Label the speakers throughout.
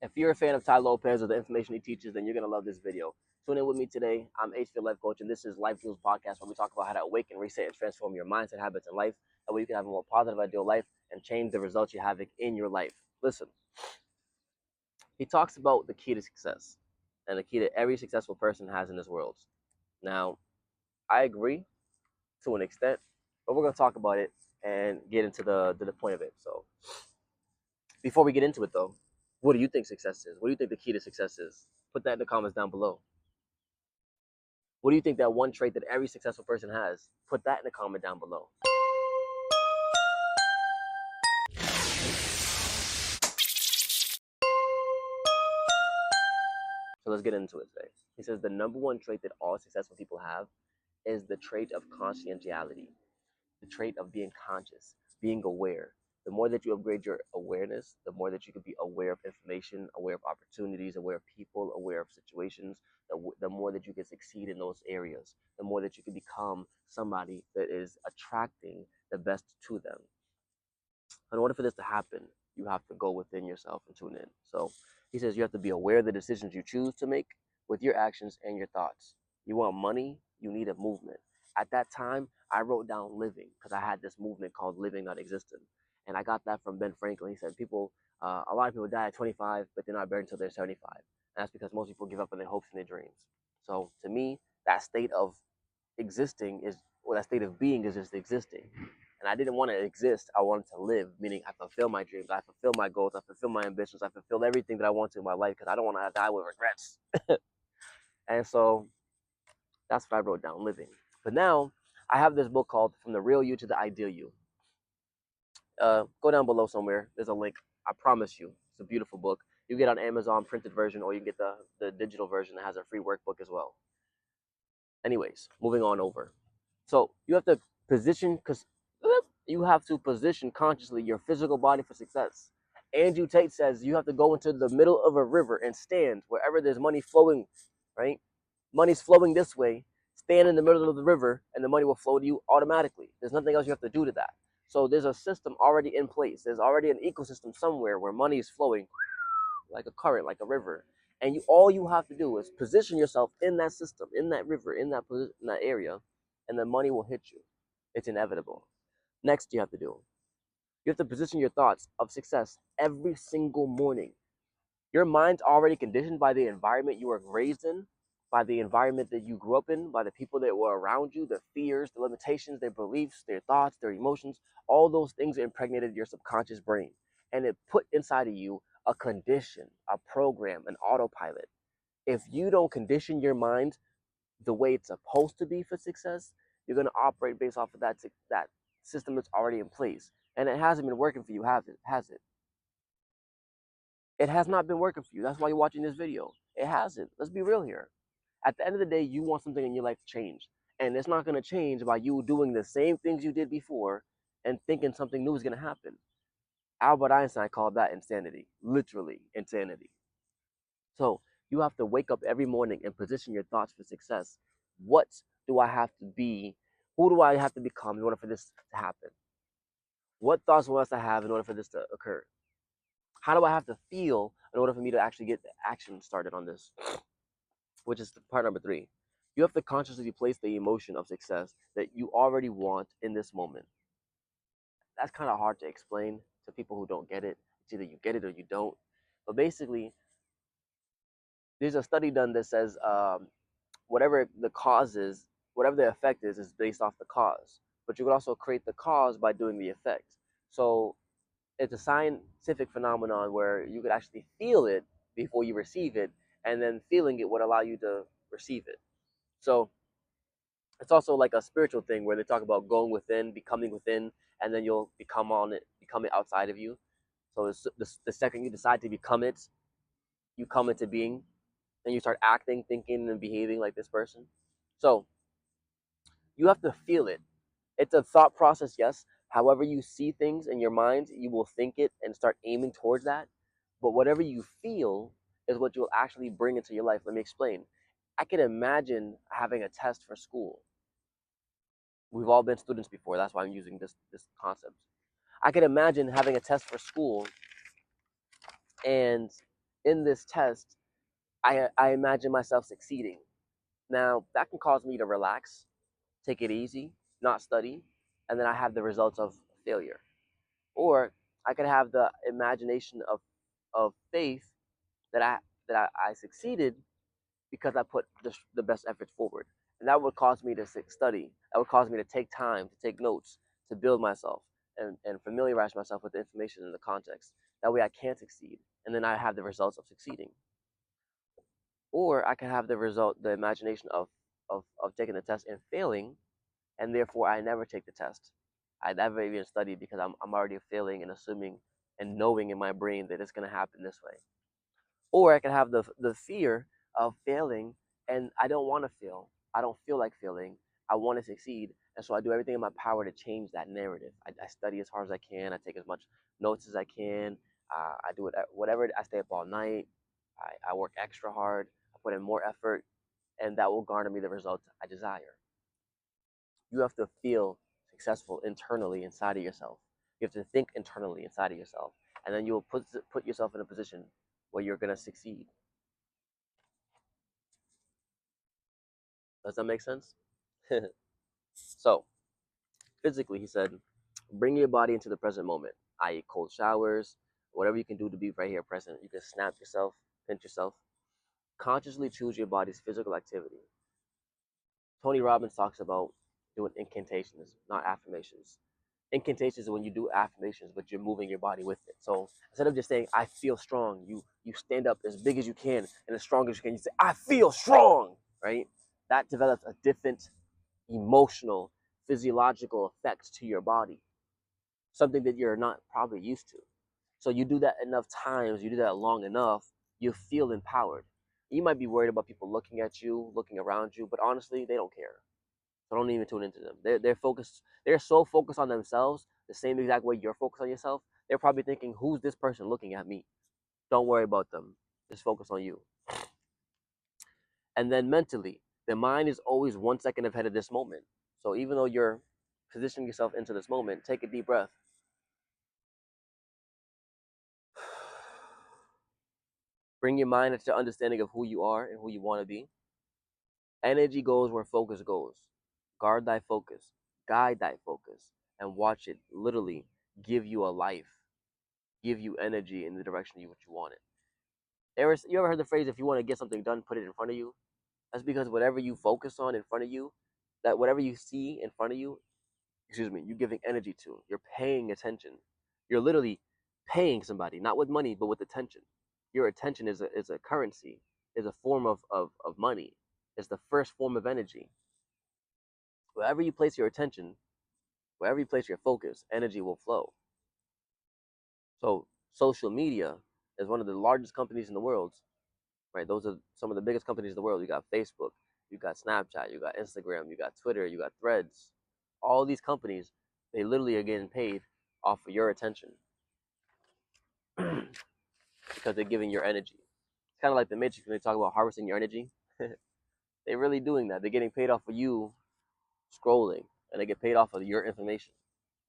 Speaker 1: If you're a fan of Tai Lopez or the information he teaches, then you're going to love this video. Tune in with me today. I'm HFit Life Coach, and this is Life Tools Podcast, where we talk about how to awaken, reset, and transform your mindset, habits, and life. That way you can have a more positive, ideal life and change the results you have in your life. Listen, he talks about the key to success and the key that every successful person has in this world. Now, I agree to an extent, but we're going to talk about it and get into the point of it. So, before we get into it, though, what do you think success is? What do you think the key to success is? Put that in the comments down below. What do you think that one trait that every successful person has? Put that in the comment down below. So let's get into it today. He says the number one trait that all successful people have is the trait of conscientiality, the trait of being conscious, being aware. The more that you upgrade your awareness, the more that you can be aware of information, aware of opportunities, aware of people, aware of situations, the more that you can succeed in those areas, the more that you can become somebody that is attracting the best to them. In order for this to happen, you have to go within yourself and tune in. So he says you have to be aware of the decisions you choose to make with your actions and your thoughts. You want money, you need a movement. At that time, I wrote down living because I had this movement called Living Not Existing. And I got that from Ben Franklin. He said a lot of people die at 25, but they're not buried until they're 75. And that's because most people give up on their hopes and their dreams. So to me, that state of existing is, or that state of being is just existing. And I didn't want to exist. I wanted to live, meaning I fulfill my dreams, I fulfill my goals, I fulfill my ambitions, I fulfill everything that I want to in my life because I don't want to die with regrets. And so that's what I wrote down, living. But now I have this book called From the Real You to the Ideal You. Go down below somewhere. There's a link. I promise you. It's a beautiful book. You get on Amazon printed version, or you get the digital version that has a free workbook as well. Anyways, moving on over. So you have to position consciously your physical body for success. Andrew Tate says you have to go into the middle of a river and stand wherever there's money flowing, right? Money's flowing this way. Stand in the middle of the river and the money will flow to you automatically. There's nothing else you have to do to that. So there's a system already in place. There's already an ecosystem somewhere where money is flowing like a current, like a river. And all you have to do is position yourself in that system, in that river, in that area, and the money will hit you. It's inevitable. Next, you have to position your thoughts of success every single morning. Your mind's already conditioned by the environment you were raised in, by the environment that you grew up in, by the people that were around you, the fears, the limitations, their beliefs, their thoughts, their emotions. All those things impregnated your subconscious brain, and it put inside of you a condition, a program, an autopilot. If you don't condition your mind the way it's supposed to be for success, you're going to operate based off of that system that's already in place. And it hasn't been working for you, has it? It has not been working for you. That's why you're watching this video. It hasn't. Let's be real here. At the end of the day, you want something in your life to change. And it's not going to change by you doing the same things you did before and thinking something new is going to happen. Albert Einstein called that insanity, literally insanity. So you have to wake up every morning and position your thoughts for success. What do I have to be? Who do I have to become in order for this to happen? What thoughts must I have in order for this to occur? How do I have to feel in order for me to actually get the action started on this? Which is part number 3. You have to consciously place the emotion of success that you already want in this moment. That's kind of hard to explain to people who don't get it. It's either you get it or you don't. But basically, there's a study done that says whatever the cause is, whatever the effect is based off the cause. But you could also create the cause by doing the effect. So it's a scientific phenomenon where you could actually feel it before you receive it, and then feeling it would allow you to receive it. So it's also like a spiritual thing where they talk about going within, and then you'll become it outside of you. So the second you decide to become it, you come into being, and you start acting, thinking, and behaving like this person. So you have to feel it. It's a thought process, yes. However you see things in your mind, you will think it and start aiming towards that. But whatever you feel is what you'll actually bring into your life. Let me explain. I can imagine having a test for school. We've all been students before. That's why I'm using this concept. I can imagine having a test for school, and in this test, I imagine myself succeeding. Now, that can cause me to relax, take it easy, not study, and then I have the results of failure. Or I could have the imagination of faith that I succeeded because I put the best efforts forward. And that would cause me to study. That would cause me to take time, to take notes, to build myself and familiarize myself with the information and the context. That way I can succeed. And then I have the results of succeeding. Or I can have the result, the imagination of taking the test and failing, and therefore I never take the test. I never even study because I'm already failing and assuming and knowing in my brain that it's going to happen this way. Or I can have the fear of failing, and I don't want to fail. I don't feel like failing. I want to succeed, and so I do everything in my power to change that narrative. I study as hard as I can. I take as much notes as I can. I do it whatever. I stay up all night. I work extra hard. I put in more effort, and that will garner me the results I desire. You have to feel successful internally inside of yourself. You have to think internally inside of yourself, and then you will put yourself in a position where you're gonna succeed. Does that make sense? So, physically, he said, bring your body into the present moment, i.e., cold showers, whatever you can do to be right here present. You can snap yourself, pinch yourself. Consciously choose your body's physical activity. Tony Robbins talks about doing incantations, not affirmations. Incantations is when you do affirmations, but you're moving your body with it. So instead of just saying "I feel strong," you stand up as big as you can and as strong as you can. You say "I feel strong," right? That develops a different emotional, physiological effect to your body, something that you're not probably used to. So you do that enough times, you do that long enough, you feel empowered. You might be worried about people looking at you, looking around you, but honestly, they don't care. So don't even tune into them. They're focused. They're so focused on themselves, the same exact way you're focused on yourself. They're probably thinking, "Who's this person looking at me?" Don't worry about them. Just focus on you. And then mentally, the mind is always 1 second ahead of this moment. So even though you're positioning yourself into this moment, take a deep breath. Bring your mind into understanding of who you are and who you want to be. Energy goes where focus goes. Guard thy focus, guide thy focus, and watch it literally give you a life, give you energy in the direction you what you want it. You ever heard the phrase, if you want to get something done, put it in front of you? That's because whatever you focus on in front of you, that whatever you see in front of you, excuse me, you're giving energy to. You're paying attention. You're literally paying somebody, not with money, but with attention. Your attention is a currency, is a form of money. It's the first form of energy. Wherever you place your attention, wherever you place your focus, energy will flow. So social media is one of the largest companies in the world, right? Those are some of the biggest companies in the world. You got Facebook, you got Snapchat, you got Instagram, you got Twitter, you got Threads. All these companies, they literally are getting paid off of your attention because they're giving your energy. It's kind of like the Matrix when they talk about harvesting your energy. They're really doing that. They're getting paid off of you scrolling, and they get paid off of your information.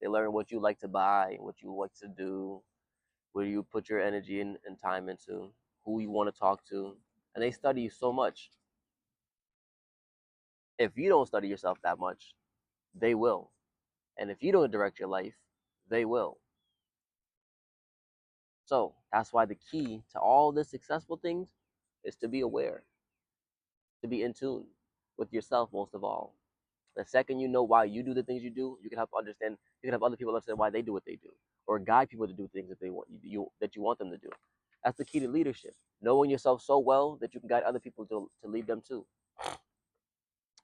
Speaker 1: They learn what you like to buy, what you like to do, where you put your energy and time into, who you want to talk to, and they study you so much. If you don't study yourself that much, they will. And if you don't direct your life, they will. So that's why the key to all the successful things is to be aware, to be in tune with yourself most of all. The second you know why you do the things you do, you can help understand. You can help other people understand why they do what they do, or guide people to do things that they want that you want them to do. That's the key to leadership: knowing yourself so well that you can guide other people to lead them too.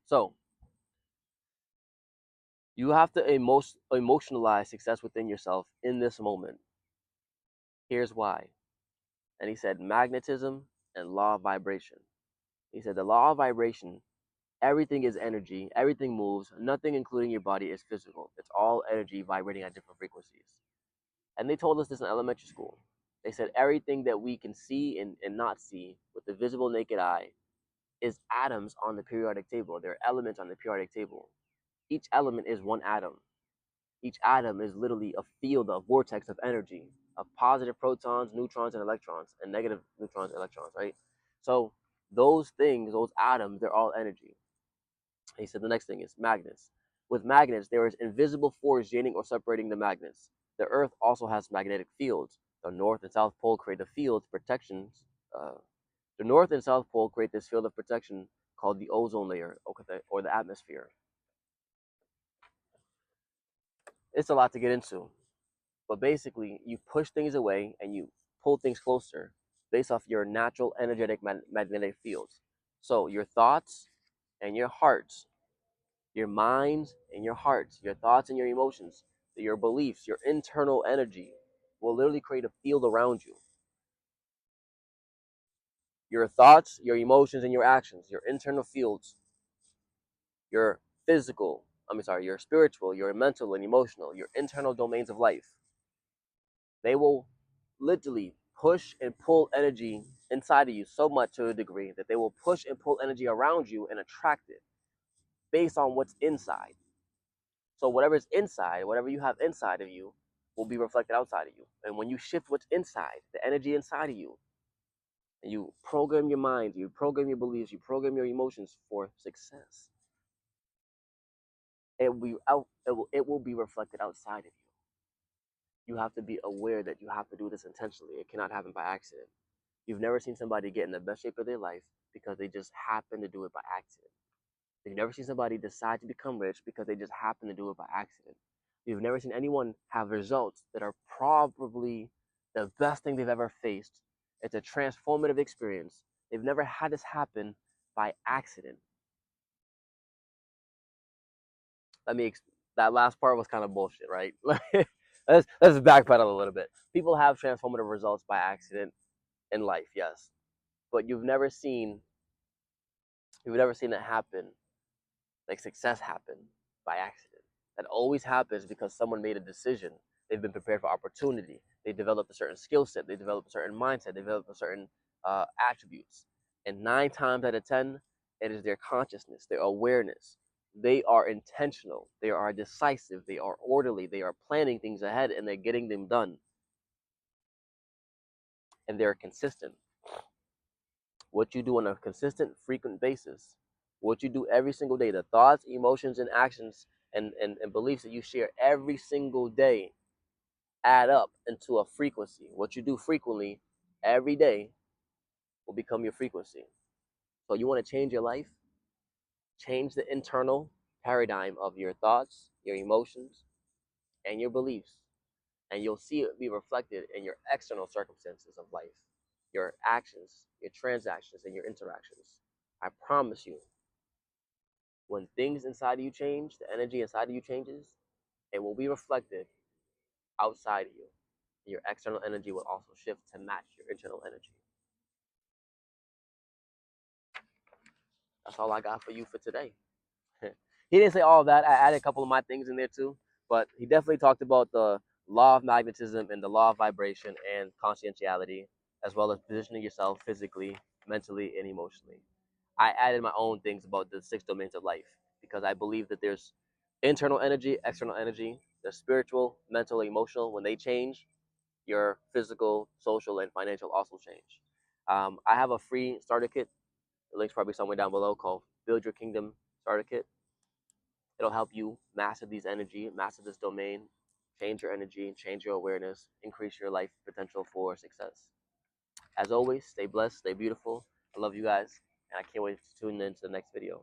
Speaker 1: So you have to emotionalize success within yourself in this moment. Here's why. And he said magnetism and law of vibration. He said the law of vibration, everything is energy, everything moves, nothing including your body is physical. It's all energy vibrating at different frequencies. And they told us this in elementary school. They said everything that we can see and not see with the visible naked eye is atoms on the periodic table. There are elements on the periodic table. Each element is one atom. Each atom is literally a field, a vortex of energy. of positive protons, neutrons, and electrons, and negative neutrons and electrons, right? So those things, those atoms, they're all energy. He said the next thing is magnets. With magnets, there is invisible force gaining or separating the magnets. The Earth also has magnetic fields. The North and South Pole create a field protections. Uh, the North and South Pole create this field of protection called the ozone layer or the atmosphere. It's a lot to get into, but basically, you push things away and you pull things closer based off your natural energetic magnetic fields. So your thoughts and your hearts, your minds and your hearts, your thoughts and your emotions, your beliefs, your internal energy will literally create a field around you. Your thoughts, your emotions, and your actions, your internal fields, your physical, your spiritual, your mental and emotional, your internal domains of life, they will literally push and pull energy inside of you so much to a degree that they will push and pull energy around you and attract it based on what's inside. So whatever's inside, whatever you have inside of you, will be reflected outside of you. And when you shift what's inside, the energy inside of you, and you program your mind, you program your beliefs, you program your emotions for success, it will be reflected outside of you. You have to be aware that you have to do this intentionally. It cannot happen by accident. You've never seen somebody get in the best shape of their life because they just happen to do it by accident. You've never seen somebody decide to become rich because they just happen to do it by accident. You've never seen anyone have results that are probably the best thing they've ever faced. It's a transformative experience. They've never had this happen by accident. Let me. That last part was kind of bullshit, right? let's backpedal a little bit. People have transformative results by accident in life, yes, but you've never seen it happen, like success happen by accident. That always happens because someone made a decision. They've been prepared for opportunity. They developed a certain skill set. They developed a certain mindset. They developed a certain attributes. And 9 times out of 10, it is their consciousness, their awareness. They are intentional. They are decisive. They are orderly. They are planning things ahead and they're getting them done. And they're consistent. What you do on a consistent, frequent basis, what you do every single day, the thoughts, emotions, and actions and beliefs that you share every single day add up into a frequency. What you do frequently every day will become your frequency. So you want to change your life, change the internal paradigm of your thoughts, your emotions, and your beliefs. And you'll see it be reflected in your external circumstances of life, your actions, your transactions, and your interactions. I promise you, when things inside of you change, the energy inside of you changes, it will be reflected outside of you. Your external energy will also shift to match your internal energy. That's all I got for you for today. He didn't say all of that. I added a couple of my things in there too, but he definitely talked about the law of magnetism and the law of vibration and conscientiality, as well as positioning yourself physically, mentally, and emotionally. I added my own things about the 6 domains of life because I believe that there's internal energy, external energy, there's spiritual, mental, emotional. When they change, your physical, social, and financial also change. I have a free starter kit. The link's probably somewhere down below called Build Your Kingdom Starter Kit. It'll help you master these energy, master this domain, change your energy, change your awareness, increase your life potential for success. As always, stay blessed, stay beautiful. I love you guys, and I can't wait to tune in to the next video.